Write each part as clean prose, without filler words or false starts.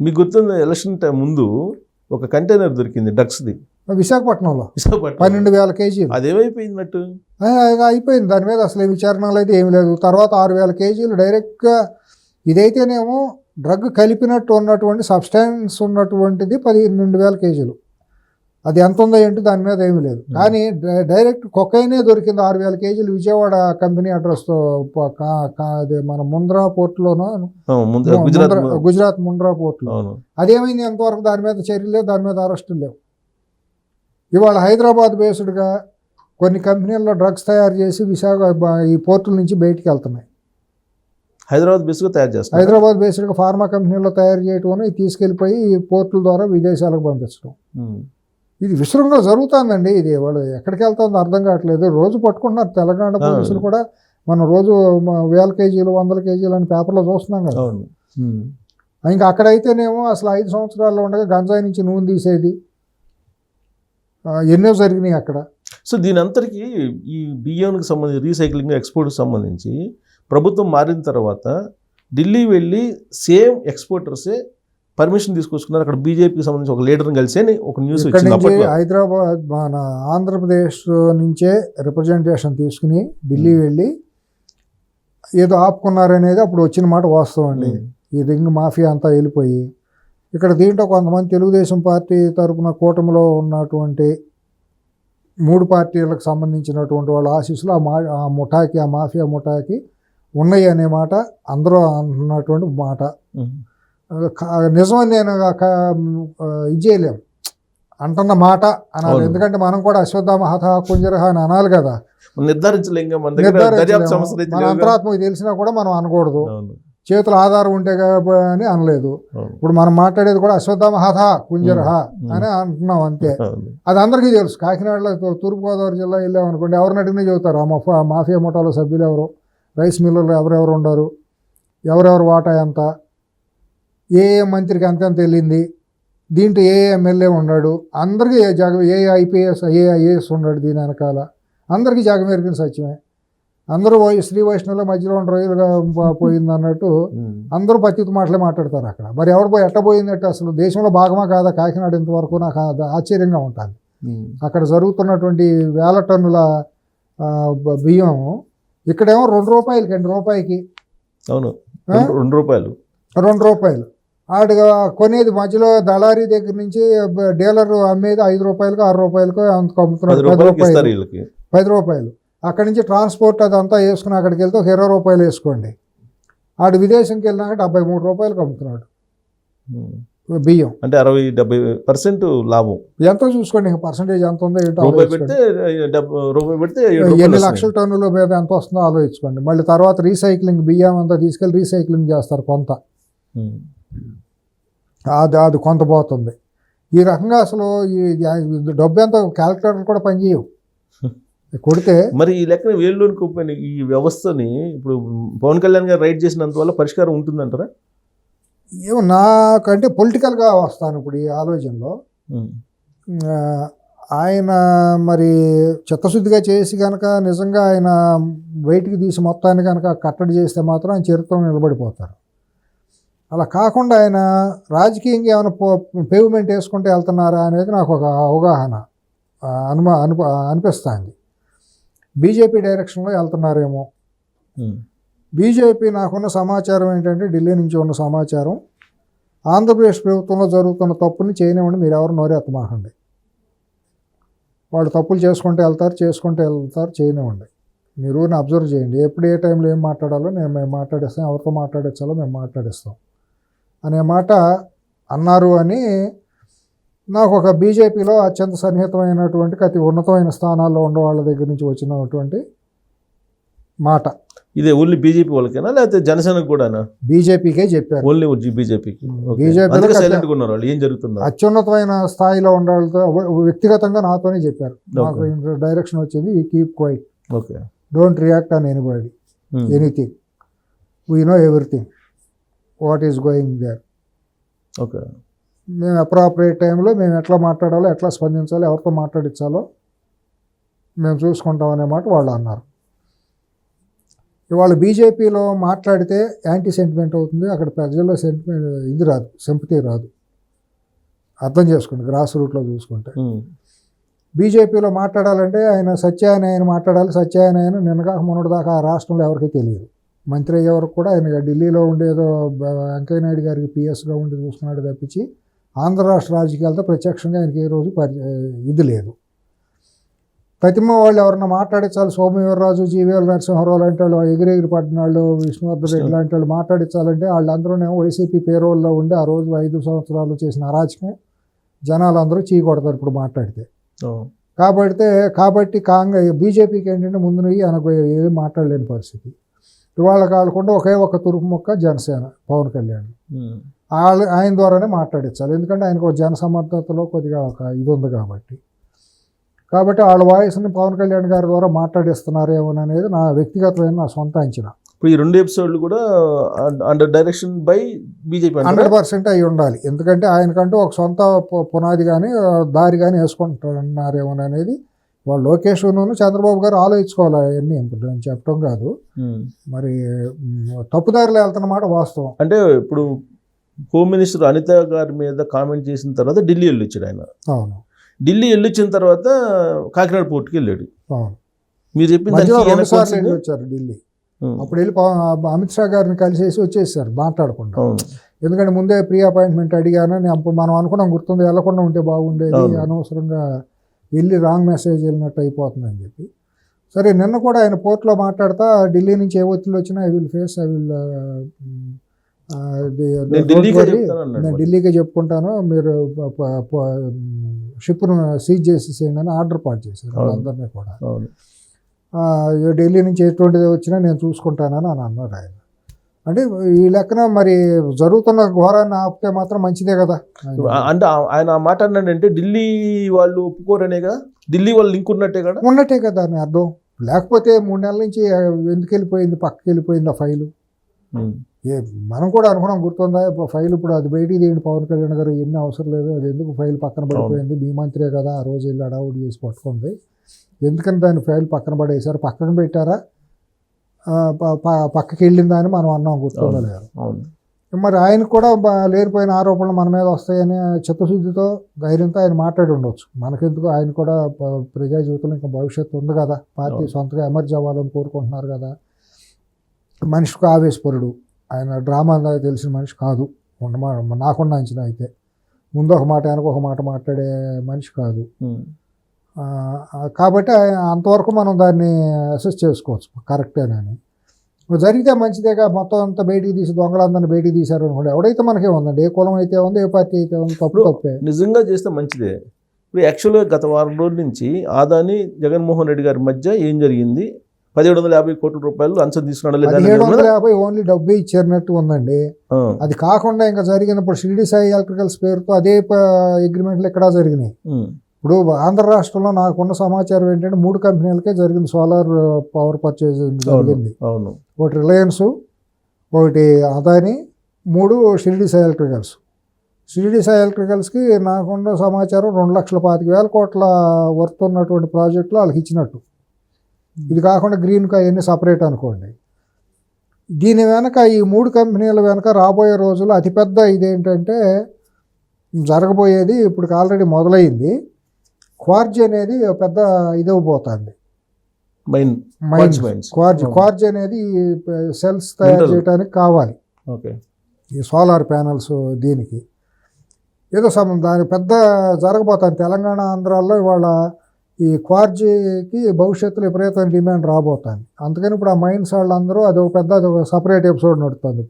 మీకు గుర్తుంది election time ముందు ఒక కంటైనర్ దొరికింది డ్రగ్స్ది విశాఖపట్నంలో 12,000 కేజీలు. అదేమైపోయిందట్టు అయిపోయింది. దాని మీద అసలు విచారణలు అయితే ఏమి లేదు. తర్వాత 6,000 కేజీలు డైరెక్ట్గా ఇదైతేనేమో డ్రగ్ కలిపినట్టు ఉన్నటువంటి సబ్స్టాన్స్ ఉన్నటువంటిది 12,000 కేజీలు. అది ఎంత ఉందో ఏంటి దాని మీద ఏమీ లేదు. కానీ డైరెక్ట్ కొకైనే దొరికింది 6,000 కేజీలు విజయవాడ కంపెనీ అడ్రస్తో. అది మన ముంద్రా పోర్టులోనో, గుజరాత్ ముంద్రా పోర్టులో. అదేమైంది ఎంతవరకు దాని మీద చర్యలు లేవు, దాని మీద అరెస్టులు లేవు. ఇవాళ హైదరాబాద్ బేస్డ్గా కొన్ని కంపెనీల్లో డ్రగ్స్ తయారు చేసి ఈ పోర్టుల నుంచి బయటికి వెళ్తున్నాయి. హైదరాబాద్ బేస్డ్గా తయారు చేస్తారు. హైదరాబాద్ బేస్డ్గా ఫార్మా కంపెనీల్లో తయారు చేయటం, తీసుకెళ్ళిపోయి ఈ పోర్టుల ద్వారా విదేశాలకు పంపించడం. ఇది విస్తృతంగా జరుగుతుందండి. ఇది వాళ్ళు ఎక్కడికి వెళ్తుందో అర్థం కావట్లేదు. రోజు పట్టుకుంటున్నారు తెలంగాణ పోలీసులు కూడా. మనం రోజు 1000 కేజీలు 100 కేజీలు అని పేపర్లో చూస్తున్నాం కదా. ఇంకా అక్కడైతేనేమో అసలు 5 సంవత్సరాల్లో ఉండగా గంజాయి నుంచి నూనె తీసేది ఎన్నో జరిగినాయి అక్కడ. సో దీని అంతటికీ ఈ బియ్యానికి సంబంధించి రీసైక్లింగ్ ఎక్స్పోర్ట్కి సంబంధించి ప్రభుత్వం మారిన తర్వాత ఢిల్లీ వెళ్ళి సేమ్ ఎక్స్పోర్టర్సే పర్మిషన్ తీసుకొచ్చుకున్నారు. అక్కడ బీజేపీకి సంబంధించి ఒక లీడర్ని కలిసి అని ఒక న్యూస్ వచ్చింది. హైదరాబాద్ మన ఆంధ్రప్రదేశ్ నుంచే రిప్రజెంటేషన్ తీసుకుని ఢిల్లీ వెళ్ళి ఏదో ఆపుకున్నారనేది అప్పుడు వచ్చిన మాట వాస్తవం అండి. ఈ రింగ్ మాఫియా అంతా వెళ్ళిపోయి ఇక్కడ దీంట్లో కొంతమంది తెలుగుదేశం పార్టీ తరఫున కూటమిలో ఉన్నటువంటి 3 పార్టీలకు సంబంధించినటువంటి వాళ్ళ ఆశీస్సులు ఆ ముఠాకి, ఆ మాఫియా ముఠాకి ఉన్నాయి అనే మాట అందరూ అంటున్నటువంటి మాట. నిజమని నేను ఇది చేయలేం, అంటున్న మాట అనాలి. ఎందుకంటే మనం కూడా అశ్వత్థామ హత కుంజరహ అని అనాలి కదా. నిర్ధారించలేం. మన అంతరాత్మకు తెలిసినా కూడా మనం అనకూడదు. చేతుల ఆధారం ఉంటే అని అనలేదు. ఇప్పుడు మనం మాట్లాడేది కూడా అశ్వత్థామ హత కుంజరహ అని అంటున్నాం అంతే. అది అందరికీ తెలుసు. కాకినాడలో తూర్పుగోదావరి జిల్లా వెళ్ళామనుకోండి, ఎవరిని అడిగినా చెబుతారు ఆ మాఫియా ముఠాలో సభ్యులు ఎవరు, రైస్ మిల్లులు ఎవరెవరు ఉన్నారు, ఎవరెవరు వాటా ఎంత, ఏ మంత్రికి అంతెంత వెళ్ళింది, దీంట్లో ఏ ఎమ్మెల్యే ఉన్నాడు, అందరికీ ఏ ఐపీఎస్ ఏ ఐఏఎస్ ఉన్నాడు దీని వెనకాల, అందరికీ జగమెరిగిన సత్యమే. అందరూ శ్రీ వైష్ణవుల మధ్యలో 2 రోజులుగా పోయింది అన్నట్టు అందరూ పత్తితో మాటలే మాట్లాడతారు అక్కడ. మరి ఎవరు పోయి ఎట్ట పోయిందంటే అసలు దేశంలో భాగమా కాదా కాకినాడ ఇంతవరకు నాకు ఆశ్చర్యంగా ఉంటుంది. అక్కడ జరుగుతున్నటువంటి 1000 టన్నుల బియ్యం ఇక్కడేమో 2 రూపాయలకి, 2 రూపాయలకి. అవును, 2 రూపాయలు. ఆడుగా కొనేది మధ్యలో దళారీ దగ్గర నుంచి డీలర్ అమ్మేది 5 రూపాయలకు 6 రూపాయలకు అంత అమ్ముతున్నాడు. 10 రూపాయలు. అక్కడి నుంచి ట్రాన్స్పోర్ట్ అదంతా వేసుకుని అక్కడికి వెళ్తే 20 రూపాయలు వేసుకోండి. ఆడు విదేశంకి వెళ్ళినాక 73 రూపాయలకు అమ్ముతున్నాడు బియ్యం. అంటే 60-70% లాభం. ఎంతో చూసుకోండి పర్సంటేజ్ ఎంత ఉందో ఏంటో. పెడితే ఎన్ని లక్షల టన్నుల మీద ఎంత వస్తుందో ఆలోచించుకోండి. మళ్ళీ తర్వాత రీసైక్లింగ్ బియ్యం అంతా తీసుకెళ్ళి రీసైక్లింగ్ చేస్తారు కొంత. అది కొంత పోతుంది. ఈ రకంగా అసలు ఈ డబ్బు ఎంత క్యాలిక్యులేటర్ కూడా పనిచేయవు కొడితే. మరి ఈ లెక్కన వేళ్ళలోని ఈ వ్యవస్థని ఇప్పుడు పవన్ కళ్యాణ్ గారు రైట్ చేసినంత వల్ల పరిష్కారం ఉంటుందంటారా? ఏమో నాకంటే పొలిటికల్గా వస్తాను ఇప్పుడు ఈ ఆలోచనలో. ఆయన మరి చిత్తశుద్ధిగా చేసి కనుక నిజంగా ఆయన బయటికి తీసి మొత్తాన్ని కనుక కట్టడి చేస్తే మాత్రం ఆయన చరిత్రలో నిలబడిపోతారు. అలా కాకుండా ఆయన రాజకీయంగా ఏమైనా పేవ్మెంట్ వేసుకుంటే వెళ్తున్నారా అనేది నాకు ఒక అవగాహన అనిపిస్తుంది. బీజేపీ డైరెక్షన్లో వెళ్తున్నారేమో. బీజేపీ నాకున్న సమాచారం ఏంటంటే, ఢిల్లీ నుంచి ఉన్న సమాచారం, ఆంధ్రప్రదేశ్ ప్రభుత్వంలో జరుగుతున్న తప్పుని చేయనివ్వండి, మీరు ఎవరు నోరెత్తమాకండి. వాళ్ళు తప్పులు చేసుకుంటూ వెళ్తారు చేయనివ్వండి. మీరు అబ్జర్వ్ చేయండి. ఎప్పుడు ఏ టైంలో ఏం మాట్లాడాలో మేము మాట్లాడేస్తాం, ఎవరితో మాట్లాడించాలో మేము మాట్లాడిస్తాం అనే మాట అన్నారు అని నాకు ఒక బీజేపీలో అత్యంత సన్నిహితమైనటువంటి అతి ఉన్నతమైన స్థానాల్లో ఉన్న వాళ్ళ దగ్గర నుంచి వచ్చినటువంటి మాట. ఇదే ఓన్లీ బీజేపీ వాళ్ళకేనా లేకపోతే జనసేనకు కూడానా? బీజేపీకే చెప్పారు. ఓన్లీ బీజేపీకి. ఏం జరుగుతుందో అత్యున్నతమైన స్థాయిలో ఉన్న వాళ్ళతో వ్యక్తిగతంగా నాతోనే చెప్పారు. నాకు డైరెక్షన్ వచ్చింది, keep quiet, don't react on anybody, anything, we know everything what is going there. Okay, మేము అప్రాపరేట్ టైంలో మేము ఎట్లా మాట్లాడాలో, ఎట్లా స్పందించాలో, ఎవరితో మాట్లాడించాలో మేము చూసుకుంటాం అనే మాట వాళ్ళు అన్నారు. ఇవాళ బీజేపీలో మాట్లాడితే యాంటీ సెంటిమెంట్ అవుతుంది, అక్కడ ప్రజల్లో సెంటిమెంట్ ఇది రాదు, సింపతి రాదు. అర్థం చేసుకోండి, గ్రాస్ రూట్లో చూసుకుంటే. బీజేపీలో మాట్లాడాలంటే ఆయన సత్యానారాయణ మాట్లాడాలి. సత్యానారాయణ నిన్నగా మొన్నటి దాకా ఆ రాష్ట్రంలో ఎవరికీ తెలియదు. మంత్రి అయ్యే వరకు కూడా ఆయన ఢిల్లీలో ఉండేదో వెంకయ్య నాయుడు గారికి పిఎస్గా ఉండి చూసుకున్నాడు తప్పించి ఆంధ్ర రాష్ట్ర రాజకీయాలతో ప్రత్యక్షంగా ఆయనకి ఏ రోజు ఇది లేదు. ప్రతిమ వాళ్ళు ఎవరన్నా మాట్లాడించాలి, సోమవీర్రాజు, జీవీఎల్ నరసింహారావు లాంటి వాళ్ళు, ఎగిరెగిరి పట్టినాళ్ళు, విష్ణువర్ధన్ రెడ్డి లాంటి వాళ్ళు మాట్లాడించాలంటే వాళ్ళందరూనేమో వైసీపీ పేరోల్లో ఉండి ఆ రోజు 5 సంవత్సరాలు చేసిన అరాచకం జనాలందరూ చీకొడతారు ఇప్పుడు మాట్లాడితే. కాబట్టి బీజేపీకి ఏంటంటే ముందు నువ్వు అనబోయే ఏం మాట్లాడలేని పరిస్థితి. ఇవాళ కాకుండా ఒకే ఒక తురుపు మొక్క జనసేన, పవన్ కళ్యాణ్. ఆయన ద్వారానే మాట్లాడించాలి, ఎందుకంటే ఆయనకు జన సమర్థతలో కొద్దిగా ఒక ఇది ఉంది కాబట్టి వాళ్ళ వాయిస్ని పవన్ కళ్యాణ్ గారి ద్వారా మాట్లాడిస్తున్నారేమోననేది నా వ్యక్తిగతమైన నా సొంత అంచనా. ఇప్పుడు ఈ 2 ఎపిసోడ్లు కూడా అండర్ డైరెక్షన్ బై బీజేపీ 100% అయి ఉండాలి, ఎందుకంటే ఆయనకంటూ ఒక సొంత పునాది కానీ దారి కానీ వేసుకుంటున్నారేమోననేది వాళ్ళు లోకేష్ను చంద్రబాబు గారు ఆలోచించుకోవాలి. అవన్నీ నేను చెప్పడం కాదు, మరి తప్పుదారిలో వెళ్తున్నమాట వాస్తవం. అంటే ఇప్పుడు హోమ్ మినిస్టర్ అనిత గారి మీద కామెంట్ చేసిన తర్వాత ఢిల్లీ వెళ్ళొచ్చాడు ఆయన. అవును, ఢిల్లీ వెళ్ళొచ్చిన తర్వాత కాకినాడ పోర్టుకి వెళ్ళాడు. అవును, మీరు చెప్పింది వచ్చారు ఢిల్లీ. అప్పుడు వెళ్ళి అమిత్ షా గారిని కలిసేసి వచ్చేసారు మాట్లాడకుండా. ఎందుకంటే ముందే ప్రీ అపాయింట్మెంట్ అడిగాను, అప్పుడు మనం అనుకున్నాం గుర్తుంది, వెళ్ళకుండా ఉంటే బాగుండేది, అనవసరంగా వెళ్ళి రాంగ్ మెసేజ్ వెళ్ళినట్టు అయిపోతుందని చెప్పి. సరే, నిన్న కూడా ఆయన పోర్ట్లో మాట్లాడతా ఢిల్లీ నుంచి ఏ ఒత్తిళ్ళు వచ్చినా ఐ విల్ ఫేస్, నేను ఢిల్లీకే చెప్పుకుంటాను, మీరు షిప్ను సీజ్ చేసేసేయండి అని ఆర్డర్ పాస్ చేశారు వాళ్ళందరినీ కూడా. ఢిల్లీ నుంచి ఎటువంటిది వచ్చినా నేను చూసుకుంటానని అని అన్నారు ఆయన. అంటే ఈ లెక్కన మరి జరుగుతున్న ఘోరాన్ని ఆపితే మాత్రం మంచిదే కదా. అంటే ఆయన ఆ మాట అన్నాడంటే ఢిల్లీ వాళ్ళు ఒప్పుకోరనేగా, ఢిల్లీ వాళ్ళు లింక్ ఉన్నట్టే కదా అని అర్థం. లేకపోతే 3 నెలల నుంచి ఎందుకు వెళ్ళిపోయింది, పక్కకి వెళ్ళిపోయింది ఆ ఫైలు. మనం కూడా అనుకున్నాం గుర్తుందా, ఫైల్ ఇప్పుడు అది బయటికి తీయండి పవన్ కళ్యాణ్ గారు, ఎన్ని అవసరం లేదు, అది ఎందుకు ఫైల్ పక్కన పడిపోయింది, మీ మంత్రే కదా ఆ రోజు వెళ్ళి అడావుడి చేసి పట్టుకుంది, ఎందుకని దాని ఫైల్ పక్కన పడేసారు, పక్కన పెట్టారా, పక్కకి వెళ్ళిందా అని మనం అన్నాం గుర్తుందా లేదు. మరి ఆయన కూడా లేనిపోయిన ఆరోపణలు మన మీద వస్తాయని చిత్తశుద్ధితో ధైర్యంతో ఆయన మాట్లాడి ఉండొచ్చు. మనకెందుకు, ఆయన కూడా ప్రజా జీవితంలో ఇంకా భవిష్యత్తు ఉంది కదా, పార్టీ సొంతగా ఎమర్జ్ అవ్వాలని కోరుకుంటున్నారు కదా. మనిషికి ఆవేశపరుడు, ఆయన డ్రామా తెలిసిన మనిషి కాదు, నాకున్న అంచనా అయితే. ముందు ఒక మాట వెనక ఒక మాట మాట్లాడే మనిషి కాదు. కాబట్టి అంతవరకు మనం దాన్ని అసెస్ చేసుకోవచ్చు కరెక్టేనని. జరిగితే మంచిదేగా, మొత్తం అంతా బయటికి తీసి దొంగలందరినీ బయటికి తీశారు అనుకోండి, ఎవడైతే మనకే ఉందండి, ఏ కులం అయితే ఉంది, ఏ పార్టీ అయితే ఉంది, తప్పే. నిజంగా చేస్తే మంచిదే. ఇప్పుడు యాక్చువల్గా గత వారం రోజుల నుంచి ఆదాని జగన్మోహన్ రెడ్డి గారి మధ్య ఏం జరిగింది, 1750 కోట్ల రూపాయలు అంచనా తీసుకున్నాడు. 1750 ఓన్లీ డబ్బే ఇచ్చేరినట్టు ఉందండి. అది కాకుండా ఇంకా జరిగినప్పుడు షిరిడి సాయి ఎలక్ట్రికల్స్ పేరుతో అదే అగ్రిమెంట్లు ఇక్కడ జరిగినాయి. ఇప్పుడు ఆంధ్ర రాష్ట్రంలో నాకున్న సమాచారం ఏంటంటే 3 కంపెనీలకే జరిగింది సోలార్ పవర్ పర్చేజ్ జరిగింది. ఒకటి రిలయన్స్, ఒకటి అదాని, 3 షిరిడి సాయి ఎలక్ట్రికల్స్. షిరిడి సాయి ఎలక్ట్రికల్స్కి నాకున్న సమాచారం 2,25,000 కోట్ల వర్త్ ఉన్నటువంటి ప్రాజెక్టులు వాళ్ళకి ఇచ్చినట్టు. ఇది కాకుండా గ్రీన్కి అవన్నీ సపరేట్ అనుకోండి. దీని వెనక ఈ 3 కంపెనీల వెనక రాబోయే రోజుల్లో అతిపెద్ద ఇదేంటంటే జరగబోయేది, ఇప్పుడు ఆల్రెడీ మొదలైంది, క్వార్జ్ అనేది పెద్ద ఇదవబోతుంది. క్వార్జ్ అనేది సెల్స్ తయారు చేయడానికి కావాలి, ఈ సోలార్ ప్యానల్స్. దీనికి ఏదో దాని పెద్ద జరగబోతుంది. తెలంగాణ ఆంధ్రాల్లో ఇవాళ ఈ క్వార్జీకి భవిష్యత్తులో విపరీతమైన డిమాండ్ రాబోతుంది. అందుకని ఇప్పుడు ఆ మైన్స్ వాళ్ళందరూ అదొక పెద్ద సపరేట్ ఎపిసోడ్ నడుస్తుంది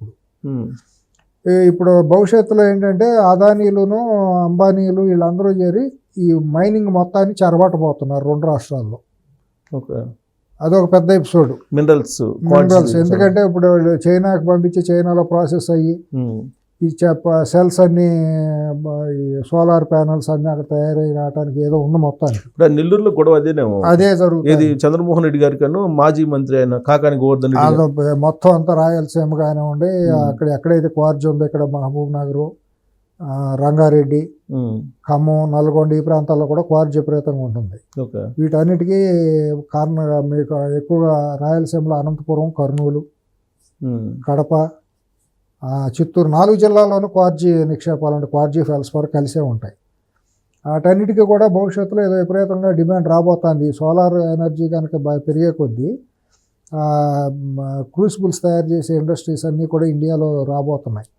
ఇప్పుడు భవిష్యత్తులో ఏంటంటే అదానీలును అంబానీలు వీళ్ళందరూ చేరి ఈ మైనింగ్ మొత్తాన్ని చెరబట్టబోతున్నారు 2 రాష్ట్రాల్లో. అదొక పెద్ద ఎపిసోడ్. మినరల్స్ ఎందుకంటే ఇప్పుడు చైనాకి పంపించి చైనాలో ప్రాసెస్ అయ్యి ఈ సెల్స్ అన్ని, ఈ సోలార్ ప్యానల్స్ అన్ని అక్కడ తయారై రావడానికి ఏదో ఉంది మొత్తానికి. నెల్లూరులో గొడవ అదే జరుగుతుంది. చంద్రమోహన్ రెడ్డి గారి కన్నా మాజీ మంత్రి అయిన కాకాని గోవర్ధన్ రెడ్డి మొత్తం అంతా రాయలసీమ కానివ్వండి, అక్కడ ఎక్కడైతే క్వార్జ్ ఉందో ఇక్కడ మహబూబ్ నగర్, రంగారెడ్డి, ఖమ్మం, నల్గొండ ఈ ప్రాంతాల్లో కూడా క్వార్జ్ విపరీతంగా ఉంటుంది. ఓకే. వీటన్నిటికీ కారణంగా మీకు ఎక్కువగా రాయలసీమలో అనంతపురం, కర్నూలు, కడప, చిత్తూరు 4 జిల్లాల్లోనూ క్వార్జీ నిక్షేపాలు అంటే క్వార్జీ ఫెల్స్పార్ కలిసే ఉంటాయి. వాటన్నిటికీ కూడా భవిష్యత్తులో ఏదో విపరీతంగా డిమాండ్ రాబోతుంది. సోలార్ ఎనర్జీ కనుక బాగా పెరిగే కొద్దీ క్రూసిబుల్స్ తయారు చేసే ఇండస్ట్రీస్ అన్నీ కూడా ఇండియాలో రాబోతున్నాయి.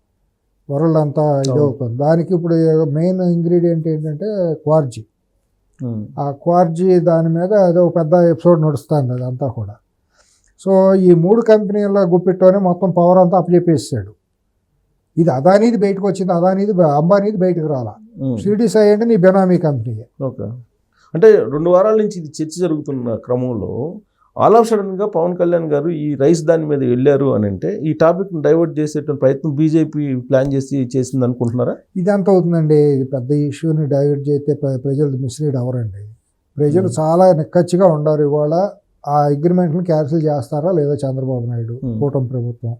వరల్డ్ అంతా ఇదవుతుంది. దానికి ఇప్పుడు మెయిన్ ఇంగ్రీడియంట్ ఏంటంటే క్వార్జీ. ఆ క్వార్జీ దాని మీద ఏదో పెద్ద ఎపిసోడ్ నడుస్తుంది అదంతా కూడా. సో ఈ 3 కంపెనీల గుప్పిట్లోనే మొత్తం పవర్ అంతా అప్పచెప్పేసాడు. ఇది అదానీది బయటకు వచ్చింది, అంబానీది బయటకు రాలా. సిడిసై అంటే నీ బెనామీ కంపెనీ. ఓకే. అంటే 2 వారాల నుంచి ఇది చర్చ జరుగుతున్న క్రమంలో ఆల్ ఆఫ్ సడన్గా పవన్ కళ్యాణ్ గారు ఈ రైస్ దాని మీద వెళ్ళారు అని అంటే ఈ టాపిక్ని డైవర్ట్ చేసేటువంటి ప్రయత్నం బీజేపీ ప్లాన్ చేసింది అనుకుంటున్నారా? ఇదంతా అవుతుందండి. ఇది పెద్ద ఇష్యూని డైవర్ట్ చేస్తే ప్రజలు మిస్లీడ్ అవ్వరండి. ప్రజలు చాలా నిక్కచ్చిగా ఉండారు. ఇవాళ ఆ అగ్రిమెంట్ని క్యాన్సిల్ చేస్తారా లేదా చంద్రబాబు నాయుడు కూటమి ప్రభుత్వం.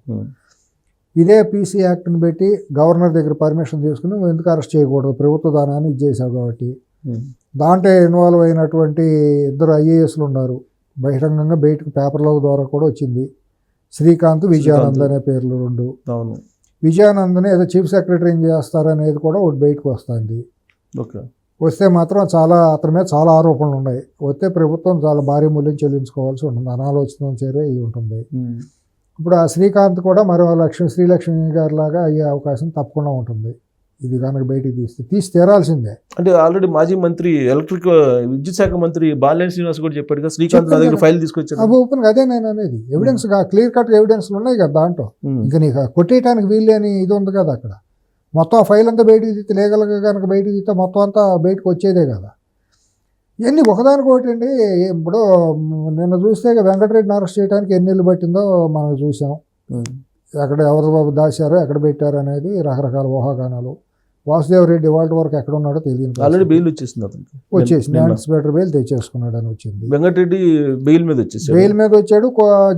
ఇదే పీసీ యాక్ట్ని పెట్టి గవర్నర్ దగ్గర పర్మిషన్ తీసుకుని ఎందుకు అరెస్ట్ చేయకూడదు, ప్రభుత్వ దానాన్ని ఇచ్చేసావు కాబట్టి. దాంట్లో ఇన్వాల్వ్ అయినటువంటి 2 ఐఏఎస్లు ఉన్నారు. బహిరంగంగా బయటకు పేపర్ల ద్వారా కూడా వచ్చింది. శ్రీకాంత్, విజయానంద్ అనే పేర్లు 2. అవును. విజయానంద్ని ఏదో చీఫ్ సెక్రటరీ ఏం చేస్తారనేది కూడా ఒకటి బయటకు వస్తుంది. ఓకే. వస్తే మాత్రం అతని మీద చాలా ఆరోపణలు ఉన్నాయి. వస్తే ప్రభుత్వం చాలా భారీ మూల్యం చెల్లించుకోవాల్సి ఉంటుంది. అనాలోచితం చేరే అయి ఉంటుంది. ఇప్పుడు ఆ శ్రీకాంత్ కూడా మరో శ్రీలక్ష్మి గారి లాగా అయ్యే అవకాశం తప్పకుండా ఉంటుంది. ఇది కనుక బయటికి తీసి తీరాల్సిందే. అంటే ఆల్రెడీ మాజీ మంత్రి విద్యుత్ శాఖ మంత్రి బాలినేని శ్రీనివాస్ కూడా చెప్పాడు, శ్రీకాంత్ నా దగ్గర ఫైల్ తీసుకొచ్చారు. అదే నేను అనేది ఎవిడెన్స్ క్లియర్ కట్ ఎవిడెన్స్లు ఉన్నాయి కదా దాంట్లో. ఇంకా నీకు కొట్టేయడానికి వీళ్ళని ఇది ఉంది కదా అక్కడ. మొత్తం ఆ ఫైల్ అంతా బయటికి తీస్తే లీగల్గా కనుక బయటికి తీస్తే మొత్తం అంతా బయటకు వచ్చేదే కదా. ఇవన్నీ ఒకదానికొకటి అండి. ఇప్పుడు నిన్న చూస్తే వెంకటరెడ్డిని అరెస్ట్ చేయడానికి ఎన్ని నెలలు పట్టిందో మనం చూసాం. ఎక్కడ ఎవరు బాబు దాచారో ఎక్కడ పెట్టారో అనేది రకరకాల ఊహాగానాలు. వాసుదేవ్ రెడ్డి వాళ్ళ వరకు ఎక్కడ ఉన్నాడో తెలియదు. ఆల్రెడీ బెయిల్ వచ్చేసింది అతనికి. వచ్చేసింది. యాంటిసిపేటరీ బెయిల్ తెచ్చేసుకున్నాడు అని వచ్చింది. వెంకటరెడ్డి బెయిల్ మీద వచ్చాడు.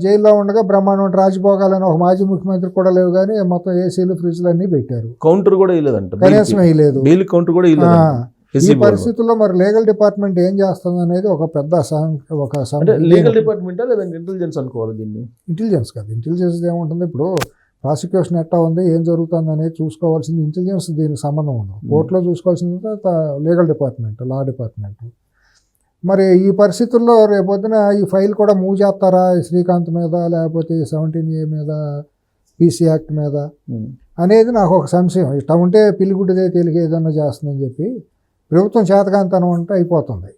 జైల్లో ఉండగా బ్రహ్మాండం రాజభోగాలని ఒక మాజీ ముఖ్యమంత్రి కూడా లేవు, కానీ మొత్తం ఏసీలు ఫ్రిడ్జ్లు అన్నీ పెట్టారు. కౌంటర్ కూడా వేయలేదంట, కనీసం వేయలేదు. బెయిల్ కౌంటర్ కూడా వేయలేదు. ఈ పరిస్థితుల్లో మరి లీగల్ డిపార్ట్మెంట్ ఏం చేస్తుంది అనేది ఒక పెద్ద లీగల్ డిపార్ట్మెంట్ లేదంటే ఇంటెలిజెన్స్ అనుకోవాలి దీన్ని. ఇంటెలిజెన్స్ కాదు, ఇంటెలిజెన్స్ ఏముంటుంది. ఇప్పుడు ప్రాసిక్యూషన్ ఎట్టా ఉంది, ఏం జరుగుతుంది అనేది చూసుకోవాల్సింది ఇంటెలిజెన్స్. దీనికి సంబంధం ఉండదు. కోర్టులో చూసుకోవాల్సింది లీగల్ డిపార్ట్మెంట్, లా డిపార్ట్మెంట్. మరి ఈ పరిస్థితుల్లో రేపొద్దున ఈ ఫైల్ కూడా మూవ్ చేస్తారా శ్రీకాంత్ మీద, లేకపోతే 17A మీద, పీసీ యాక్ట్ మీద అనేది నాకు ఒక సంశయం. ఇట్లా ఉంటే పిల్లిగుడ్డిదే తేలిక ఏదన్నా చేస్తుందని చెప్పి ప్రభుత్వం చేతకాంతనం అంటే అయిపోతుంది.